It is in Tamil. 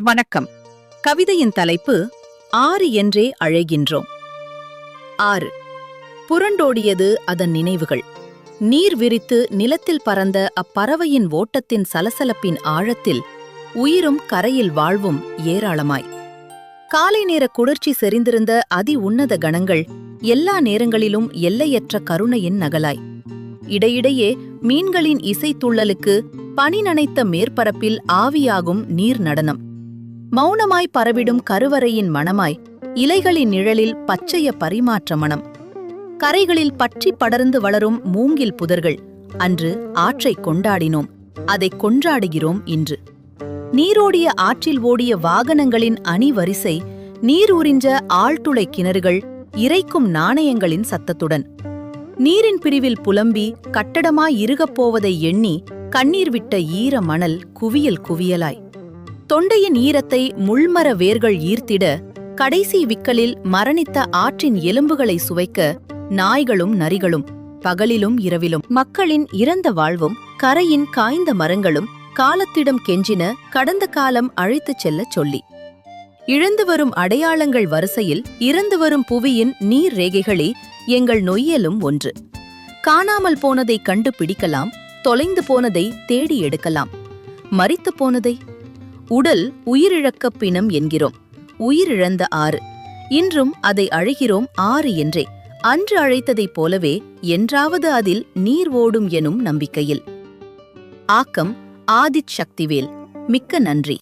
வணக்கம். கவிதையின் தலைப்பு ஆறு என்றே அழைகின்றோம். ஆறு. புரண்டோடியது அதன் நினைவுகள். நீர் விரித்து நிலத்தில் பறந்த அப்பறவையின் ஓட்டத்தின் சலசலப்பின் ஆழத்தில் உயிரும் கரையில் வாழ்வும் ஏராளமாய். காலை நேர குளிர்ச்சி செறிந்திருந்த அதி உன்னத கணங்கள் எல்லா நேரங்களிலும் எல்லையற்ற கருணையின் நகலாய். இடையிடையே மீன்களின் இசைத்துள்ளலுக்கு பனி நனைத்த மேற்பரப்பில் ஆவியாகும் நீர் நடனம். மௌனமாய் பரவிடும் கருவறையின் மணமாய் இலைகளின் நிழலில் பச்சைய பரிமாற்ற மணம். கரைகளில் பற்றி படர்ந்து வளரும் மூங்கில் புதர்கள். அன்று ஆற்றைக் கொண்டாடினோம், அதைக் கொண்டாடுகிறோம் இன்று. நீரோடிய ஆற்றில் ஓடிய வாகனங்களின் அணிவரிசை, நீர் உறிஞ்ச ஆழ்துளை கிணறுகள், இறைக்கும் நாணயங்களின் சத்தத்துடன். நீரின் பிரிவில் புலம்பி கட்டடமாய் இருகப் போவதை எண்ணி கண்ணீர் விட்ட ஈர மணல் குவியல் குவியலாய். தொண்டையின் ஈரத்தை முள்மர வேர்கள் ஈர்த்திட, கடைசி விக்கலில் மரணித்த ஆற்றின் எலும்புகளை சுவைக்க நாய்களும் நரிகளும் பகலிலும் இரவிலும். மக்களின் இறந்த வாழ்வும் கரையின் காய்ந்த மரங்களும் காலத்திடம் கெஞ்சின கடந்த காலம் அழைத்துச் செல்லச் சொல்லி. இழந்து வரும் அடையாளங்கள் வரிசையில் இறந்து வரும் புவியின் நீர் ரேகைகளே எங்கள் நொய்யலும் ஒன்று. காணாமல் போனதை கண்டுபிடிக்கலாம், தொலைந்து போனதை தேடி எடுக்கலாம். மரித்து போனதை உடல் உயிரிழக்கப் பிணம் என்கிறோம். உயிரிழந்த ஆறு. இன்றும் அதை அழைகிறோம் ஆறு என்றே. அன்று அழைத்ததைப் போலவே என்றாவது அதில் நீர் ஓடும் எனும் நம்பிக்கையில். ஆக்கம் ஆதித் சக்திவேல். மிக்க நன்றி.